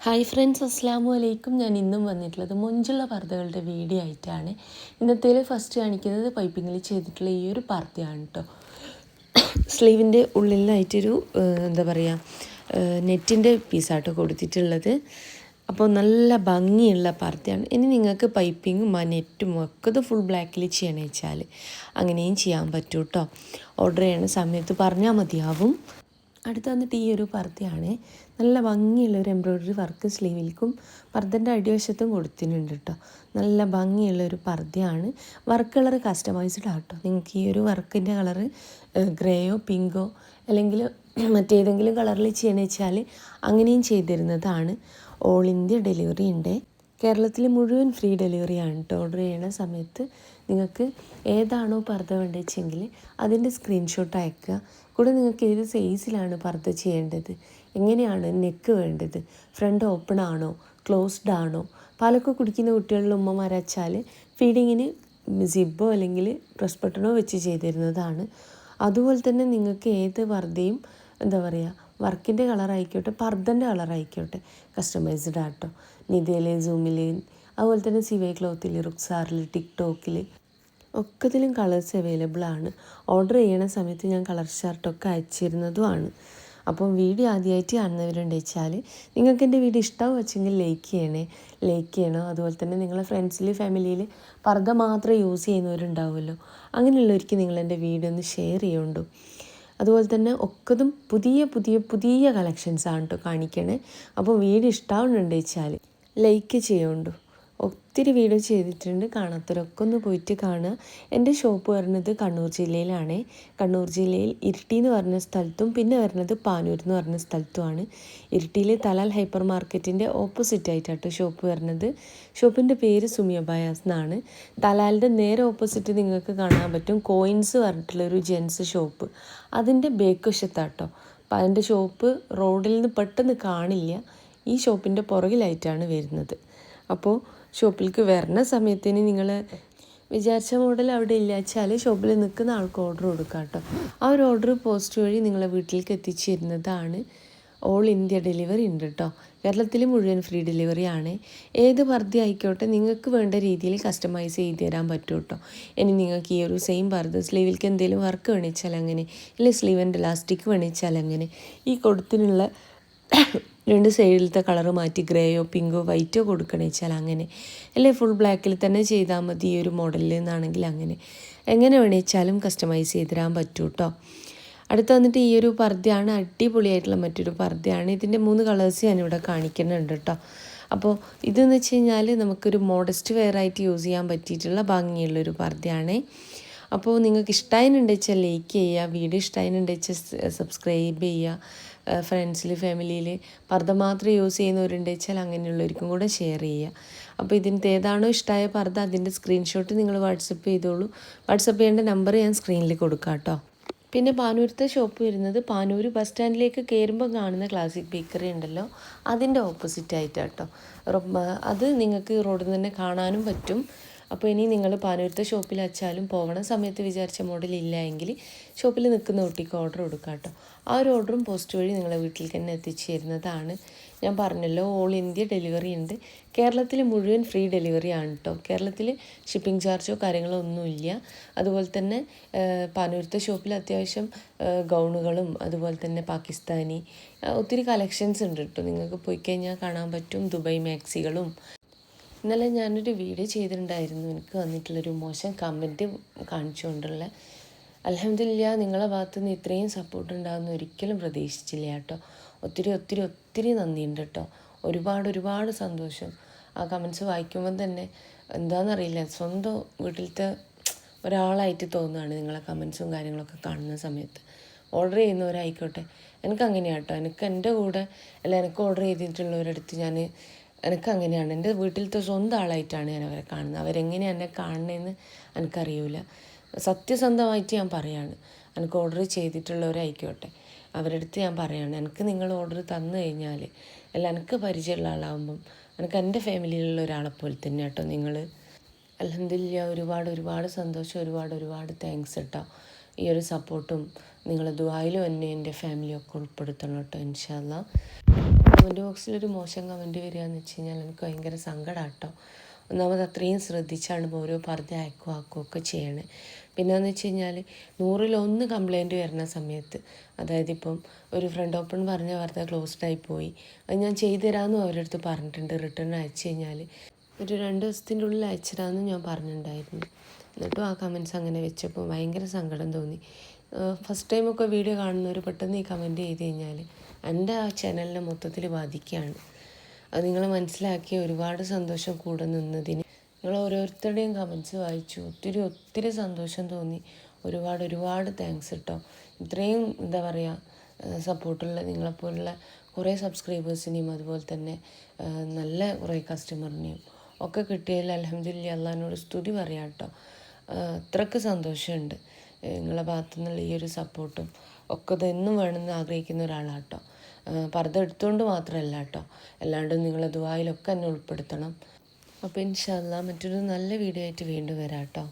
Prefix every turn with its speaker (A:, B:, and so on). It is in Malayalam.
A: ഹായ് ഫ്രണ്ട്സ്, അസ്സലാമു അലൈക്കും. ഞാൻ ഇന്നും വന്നിട്ടുള്ളത് മൊഞ്ചുള്ള പർദ്ദകളുടെ വീഡിയോ ആയിട്ടാണ്. ഇന്നത്തേൽ ഫസ്റ്റ് കാണിക്കുന്നത് പൈപ്പിങ്ങിൽ ചെയ്തിട്ടുള്ള ഈ ഒരു പർദ്ദയാണ് കേട്ടോ. സ്ലീവിൻ്റെ ഉള്ളിലായിട്ടൊരു എന്താ പറയുക നെറ്റിൻ്റെ പീസാട്ടോ കൊടുത്തിട്ടുള്ളത്. അപ്പോൾ നല്ല ഭംഗിയുള്ള പർദ്ദയാണ്. ഇനി നിങ്ങൾക്ക് പൈപ്പിങ്ങും ആ നെറ്റും ഒക്കെ ഇത് ഫുൾ ബ്ലാക്കിൽ ചെയ്യണമെന്ന് വെച്ചാൽ അങ്ങനെയും ചെയ്യാൻ പറ്റും കേട്ടോ. ഓർഡർ ചെയ്യണ സമയത്ത് പറഞ്ഞാൽ മതിയാവും. അടുത്ത് വന്നിട്ട് ഈ ഒരു പർദ്ദയാണ്. നല്ല ഭംഗിയുള്ളൊരു എംബ്രോയ്ഡറി വർക്ക് സ്ലീവിൽക്കും പർദ്ദൻ്റെ അടിവശത്തും കൊടുത്തിട്ടുണ്ട് കേട്ടോ. നല്ല ഭംഗിയുള്ളൊരു പർദ്ദയാണ്. വർക്ക് കളർ കസ്റ്റമൈസ്ഡ് ആട്ടോ. നിങ്ങൾക്ക് ഈ ഒരു വർക്കിൻ്റെ കളറ് ഗ്രേയോ പിങ്കോ അല്ലെങ്കിൽ മറ്റേതെങ്കിലും കളറിൽ ചെയ്യണമെന്ന് വെച്ചാൽ അങ്ങനെയും ചെയ്തിരുന്നതാണ്. ഓൾ ഇന്ത്യ ഡെലിവറി ഉണ്ട്. കേരളത്തിൽ മുഴുവൻ ഫ്രീ ഡെലിവറിയാണ് കേട്ടോ. ഓർഡർ ചെയ്യണ സമയത്ത് നിങ്ങൾക്ക് ഏതാണോ പർദ്ദ വേണ്ടതെങ്കിൽ അതിൻ്റെ സ്ക്രീൻഷോട്ട് അയക്കുക. കൂടെ നിങ്ങൾക്ക് ഏത് സൈസിലാണ് പർദ്ദ ചെയ്യേണ്ടത്, എങ്ങനെയാണ് നെക്ക് വേണ്ടത്, ഫ്രണ്ട് ഓപ്പൺ ആണോ ക്ലോസ്ഡ് ആണോ. പാലൊക്കെ കുടിക്കുന്ന കുട്ടികളിൽ ഉമ്മമാരച്ചാൽ ഫീഡിങ്ങിന് സിബോ അല്ലെങ്കിൽ പ്രസ് ബട്ടണോ വെച്ച് ചെയ്തിരുന്നതാണ്. അതുപോലെ തന്നെ നിങ്ങൾക്ക് ഏത് പർദ്ദയും എന്താ പറയുക വർക്കിൻ്റെ കളറായിക്കോട്ടെ പർദ്ദൻ്റെ കളറായിക്കോട്ടെ കസ്റ്റമൈസ്ഡ് ആട്ടോ. നിതയിൽ, സൂമിൽ, അതുപോലെ തന്നെ സിവൈ ക്ലോത്തിൽ, റുക്സാറിൽ, ടിക്ടോക്കിൽ ഒക്കത്തിലും കളേഴ്സ് അവൈലബിൾ ആണ്. ഓർഡർ ചെയ്യണ സമയത്ത് ഞാൻ കളർ ഷർട്ടൊക്കെ അയച്ചിരുന്നതുമാണ്. അപ്പം വീഡിയോ ആദ്യമായിട്ട് കാണുന്നവരുണ്ട് വെച്ചാൽ നിങ്ങൾക്ക് എൻ്റെ വീഡിയോ ഇഷ്ടമാവും വെച്ചെങ്കിൽ ലൈക്ക് ചെയ്യണം. അതുപോലെ തന്നെ നിങ്ങളെ ഫ്രണ്ട്സിൽ ഫാമിലിയിൽ പർദ്ദ മാത്രം യൂസ് ചെയ്യുന്നവരുണ്ടാവുമല്ലോ, അങ്ങനെയുള്ളവർക്ക് നിങ്ങളെൻ്റെ വീഡിയോ ഒന്ന് ഷെയർ ചെയ്യുന്നുണ്ടോ. അതുപോലെ തന്നെ ഒക്കതും പുതിയ പുതിയ പുതിയ കളക്ഷൻസാണ് കേട്ടോ കാണിക്കണേ. അപ്പോൾ വീഡിയോ ഇഷ്ടമാവുന്നുണ്ട് വെച്ചാൽ ലൈക്ക് ചെയ്യുന്നുണ്ടോ. ഒത്തിരി വീഡിയോ ചെയ്തിട്ടുണ്ട്, കാണാത്തവരൊക്കെ ഒന്ന് പോയിട്ട് കാണുക. എൻ്റെ ഷോപ്പ് വരുന്നത് കണ്ണൂർ ജില്ലയിലാണ്. കണ്ണൂർ ജില്ലയിൽ ഇരിട്ടി എന്ന് പറഞ്ഞ സ്ഥലത്തും പിന്നെ വരുന്നത് പാനൂർ എന്ന് പറഞ്ഞ സ്ഥലത്തുമാണ്. ഇരിട്ടിയിൽ തലാൽ ഹൈപ്പർ മാർക്കറ്റിൻ്റെ ഓപ്പോസിറ്റ് ആയിട്ടാട്ടോ ഷോപ്പ് വരുന്നത്. ഷോപ്പിൻ്റെ പേര് സുമിയ ബയാസ് എന്നാണ്. തലാലിൻ്റെ നേരെ ഓപ്പോസിറ്റ് നിങ്ങൾക്ക് കാണാൻ പറ്റും കോയിൻസ് പറഞ്ഞിട്ടുള്ളൊരു ജെൻസ് ഷോപ്പ്. അതിൻ്റെ ബേക്ക് വശത്താട്ടോ. അപ്പം അതിൻ്റെ ഷോപ്പ് റോഡിൽ നിന്ന് പെട്ടെന്ന് കാണില്ല. ഈ ഷോപ്പിൻ്റെ പുറകിലായിട്ടാണ് വരുന്നത്. അപ്പോൾ ഷോപ്പിലേക്ക് വരുന്ന സമയത്തിന് നിങ്ങൾ വിചാരിച്ച മോഡൽ അവിടെ ഇല്ല വെച്ചാൽ ഷോപ്പിൽ നിൽക്കുന്ന ആൾക്ക് ഓർഡർ കൊടുക്കാം കേട്ടോ. ആ ഒരു ഓർഡർ പോസ്റ്റ് വഴി നിങ്ങളെ വീട്ടിലേക്ക് എത്തിച്ചു തരുന്നതാണ്. ഓൾ ഇന്ത്യ ഡെലിവറി ഉണ്ട് കേട്ടോ. കേരളത്തിൽ മുഴുവൻ ഫ്രീ ഡെലിവറി ആണ്. ഏത് പർദ്ദ ആയിക്കോട്ടെ നിങ്ങൾക്ക് വേണ്ട രീതിയിൽ കസ്റ്റമൈസ് ചെയ്ത് തരാൻ പറ്റും കേട്ടോ. ഇനി നിങ്ങൾക്ക് ഈ ഒരു സെയിം പർദ്ദ സ്ലീവിലേക്ക് എന്തെങ്കിലും വർക്ക് വേണിച്ചാൽ അങ്ങനെ, അല്ലെങ്കിൽ സ്ലീവിൻ്റെ ഇലാസ്റ്റിക് വേണിച്ചാൽ അങ്ങനെ, ഈ കൊടുത്തിനുള്ള രണ്ട് സൈഡിലത്തെ കളറ് മാറ്റി ഗ്രേയോ പിങ്കോ വൈറ്റോ കൊടുക്കണേ വെച്ചാൽ അങ്ങനെ, അല്ലെങ്കിൽ ഫുൾ ബ്ലാക്കിൽ തന്നെ ചെയ്താൽ മതി ഈ ഒരു മോഡലിൽ നിന്നാണെങ്കിൽ അങ്ങനെ, എങ്ങനെ വേണിച്ചാലും കസ്റ്റമൈസ് ചെയ്ത് തരാൻ പറ്റും കേട്ടോ. അടുത്ത് വന്നിട്ട് ഈ ഒരു പർദ്ദയാണ്. അടിപൊളിയായിട്ടുള്ള മറ്റൊരു പർദ്ദയാണ്. ഇതിൻ്റെ 3 കളേഴ്സ് ഞാനിവിടെ കാണിക്കുന്നുണ്ട് കേട്ടോ. അപ്പോൾ ഇതെന്ന് വെച്ച് കഴിഞ്ഞാൽ നമുക്കൊരു മോഡസ്റ്റ് വെയറായിട്ട് യൂസ് ചെയ്യാൻ പറ്റിയിട്ടുള്ള ഭംഗിയുള്ളൊരു പർദ്ദയാണ്. അപ്പോൾ നിങ്ങൾക്ക് ഇഷ്ടമായിട്ടുണ്ട് വെച്ചാൽ ലൈക്ക് ചെയ്യുക, വീഡിയോ ഇഷ്ടമായിട്ടുണ്ട് വെച്ചാൽ സബ്സ്ക്രൈബ് ചെയ്യുക. ഫ്രണ്ട്സിൽ ഫാമിലിയിൽ പർദ്ദ മാത്രം യൂസ് ചെയ്യുന്നവരുണ്ട് വെച്ചാൽ അങ്ങനെയുള്ളവർക്കും കൂടെ ഷെയർ ചെയ്യുക. അപ്പോൾ ഇതിൻ്റെ ഏതാണോ ഇഷ്ടമായ പർദ്ദ അതിൻ്റെ സ്ക്രീൻഷോട്ട് നിങ്ങൾ വാട്സപ്പ് ചെയ്തോളൂ. വാട്സപ്പ് ചെയ്യേണ്ട നമ്പർ ഞാൻ സ്ക്രീനിൽ കൊടുക്കാം കേട്ടോ. പിന്നെ പാനൂരത്തെ ഷോപ്പ് വരുന്നത് പാനൂർ ബസ് സ്റ്റാൻഡിലേക്ക് കയറുമ്പോൾ കാണുന്ന ക്ലാസിക് ബേക്കറി ഉണ്ടല്ലോ, അതിൻ്റെ ഓപ്പോസിറ്റ് ആയിട്ടാട്ടോ. അത് നിങ്ങൾക്ക് റോഡിൽ നിന്ന് തന്നെ കാണാനും പറ്റും. അപ്പോൾ ഇനി നിങ്ങൾ പാനൂരത്തെ ഷോപ്പിൽ വെച്ചാലും പോകണ സമയത്ത് വിചാരിച്ച മോഡൽ ഇല്ല എങ്കിൽ ഷോപ്പിൽ നിൽക്കുന്ന കുട്ടിക്ക് ഓർഡർ കൊടുക്കാം കേട്ടോ. ആ ഒരു ഓർഡറും പോസ്റ്റ് വഴി നിങ്ങളെ വീട്ടിലേക്ക് തന്നെ എത്തിച്ചു തരുന്നതാണ്. ഞാൻ പറഞ്ഞല്ലോ ഓൾ ഇന്ത്യ ഡെലിവറി ഉണ്ട്. കേരളത്തിൽ മുഴുവൻ ഫ്രീ ഡെലിവറി ആണ് കേട്ടോ. കേരളത്തിൽ ഷിപ്പിംഗ് ചാർജോ കാര്യങ്ങളോ ഒന്നുമില്ല. അതുപോലെ തന്നെ പാനൂരത്തെ ഷോപ്പിൽ അത്യാവശ്യം ഗൗണുകളും അതുപോലെ തന്നെ പാകിസ്ഥാനി ഒത്തിരി കളക്ഷൻസ് ഉണ്ട് കേട്ടോ. നിങ്ങൾക്ക് പോയി കഴിഞ്ഞാൽ കാണാൻ പറ്റും. ദുബായ് മാക്സികളും. ഇന്നലെ ഞാനൊരു വീഡിയോ ചെയ്തിട്ടുണ്ടായിരുന്നു, എനിക്ക് വന്നിട്ടുള്ളൊരു മോശം കമൻറ്റ് കാണിച്ചുകൊണ്ടുള്ള. അൽഹംദുലില്ലാ നിങ്ങളെ ഭാഗത്തു നിന്ന് ഇത്രയും സപ്പോർട്ട് ഉണ്ടാകുന്ന ഒരിക്കലും പ്രതീക്ഷിച്ചില്ല കേട്ടോ. ഒത്തിരി ഒത്തിരി ഒത്തിരി നന്ദിയുണ്ട് കേട്ടോ. ഒരുപാട് സന്തോഷം. ആ കമൻറ്റ്സ് വായിക്കുമ്പം തന്നെ എന്താണെന്നറിയില്ല, സ്വന്തം വീട്ടിലത്തെ ഒരാളായിട്ട് തോന്നുകയാണ് നിങ്ങളെ കമൻറ്റ്സും കാര്യങ്ങളൊക്കെ കാണുന്ന സമയത്ത്. ഓർഡർ ചെയ്യുന്നവരായിക്കോട്ടെ, എനിക്കങ്ങനെയാണ് കേട്ടോ. എനിക്ക് എൻ്റെ കൂടെ അല്ല എനിക്ക് ഓർഡർ ചെയ്തിട്ടുള്ളവരടുത്ത് എനിക്കങ്ങനെയാണ്. എൻ്റെ വീട്ടിലത്തെ സ്വന്തം ആളായിട്ടാണ് ഞാൻ അവരെ കാണുന്നത്. അവരെങ്ങനെയാണ് എന്നെ കാണുന്നതെന്ന് എനിക്കറിയില്ല. സത്യസന്ധമായിട്ട് ഞാൻ പറയാണ്. എനിക്ക് ഓർഡർ ചെയ്തിട്ടുള്ളവരായിക്കോട്ടെ അവരുടെ അടുത്ത് ഞാൻ പറയാണ്, എനിക്ക് നിങ്ങൾ ഓർഡർ തന്നു കഴിഞ്ഞാൽ അല്ല എനിക്ക് പരിചയമുള്ള ആളാകുമ്പം എനിക്ക് എൻ്റെ ഫാമിലിയിലുള്ള ഒരാളെപ്പോലെ തന്നെ കേട്ടോ നിങ്ങൾ. അൽഹംദുലില്ലാ ഒരുപാട് സന്തോഷം, ഒരുപാട് താങ്ക്സ് കേട്ടോ. ഈ ഒരു സപ്പോർട്ടും നിങ്ങൾ ദുആയിലും എന്നെ എൻ്റെ ഫാമിലിയൊക്കെ ഉൾപ്പെടുത്തണം കേട്ടോ ഇൻഷാ അല്ലാഹ്. കമൻറ്റ് ബോക്സിലൊരു മോശം കമൻറ്റ് വരിക എന്ന് വെച്ച് കഴിഞ്ഞാൽ എനിക്ക് ഭയങ്കര സങ്കടമാണ് കേട്ടോ. ഒന്നാമത് അത്രയും ശ്രദ്ധിച്ചാണ് ഓരോ പർദ്ദ ആക്കുകയൊക്കെ ചെയ്യണേ. പിന്നെയെന്ന് വെച്ച് കഴിഞ്ഞാൽ 100-1 കംപ്ലൈൻറ്റ് വരുന്ന സമയത്ത്, അതായത് ഇപ്പം ഒരു ഫ്രണ്ട് ഓപ്പൺ പറഞ്ഞ പർദ്ദ ക്ലോസ്ഡായി പോയി, അത് ഞാൻ ചെയ്തു തരാമെന്നും അവരുടെ അടുത്ത് പറഞ്ഞിട്ടുണ്ട്. റിട്ടേൺ അയച്ചു കഴിഞ്ഞാൽ ഒരു 2 ദിവസത്തിൻ്റെ ഉള്ളിൽ അയച്ചു തരാമെന്നും ഞാൻ പറഞ്ഞിട്ടുണ്ടായിരുന്നു. എന്നിട്ടും ആ കമൻറ്റ്സ് അങ്ങനെ വെച്ചപ്പോൾ ഭയങ്കര സങ്കടം തോന്നി. ഫസ്റ്റ് ടൈമൊക്കെ വീഡിയോ കാണുന്നവർ പെട്ടെന്ന് ഈ കമൻറ്റ് ചെയ്ത് കഴിഞ്ഞാൽ എൻ്റെ ആ ചാനലിനെ മൊത്തത്തിൽ ബാധിക്കുകയാണ്. അത് നിങ്ങൾ മനസ്സിലാക്കി ഒരുപാട് സന്തോഷം കൂടെ നിന്നതിന്. നിങ്ങൾ ഓരോരുത്തരുടെയും കമൻറ്റ്സ് വായിച്ചു, ഒത്തിരി സന്തോഷം തോന്നി. ഒരുപാട് താങ്ക്സ് കേട്ടോ. ഇത്രയും എന്താ പറയുക സപ്പോർട്ടുള്ള നിങ്ങളെപ്പോലുള്ള കുറേ സബ്സ്ക്രൈബേഴ്സിനെയും അതുപോലെ തന്നെ നല്ല കുറേ കസ്റ്റമറിനെയും ഒക്കെ കിട്ടിയതിൽ അൽഹംദുലില്ലാ അള്ളാഹിനോട് സ്തുതി പറയാം കേട്ടോ. അത്രയ്ക്ക് സന്തോഷമുണ്ട്. നിങ്ങളെ ഭാഗത്തു നിന്നുള്ള ഈ ഒരു സപ്പോർട്ടും ഒക്കെ ഇതെന്നും വേണമെന്ന് ആഗ്രഹിക്കുന്ന ഒരാളാണ് കേട്ടോ. പർദ്ദ എടുത്തുകൊണ്ട് മാത്രമല്ല കേട്ടോ, അല്ലാണ്ടും നിങ്ങളെ ദുആയിലൊക്കെ എന്നെ ഉൾപ്പെടുത്തണം. അപ്പോൾ ഇൻഷാ അല്ലാഹ് മറ്റൊരു നല്ല വീഡിയോ ആയിട്ട് വീണ്ടും വരാം കേട്ടോ.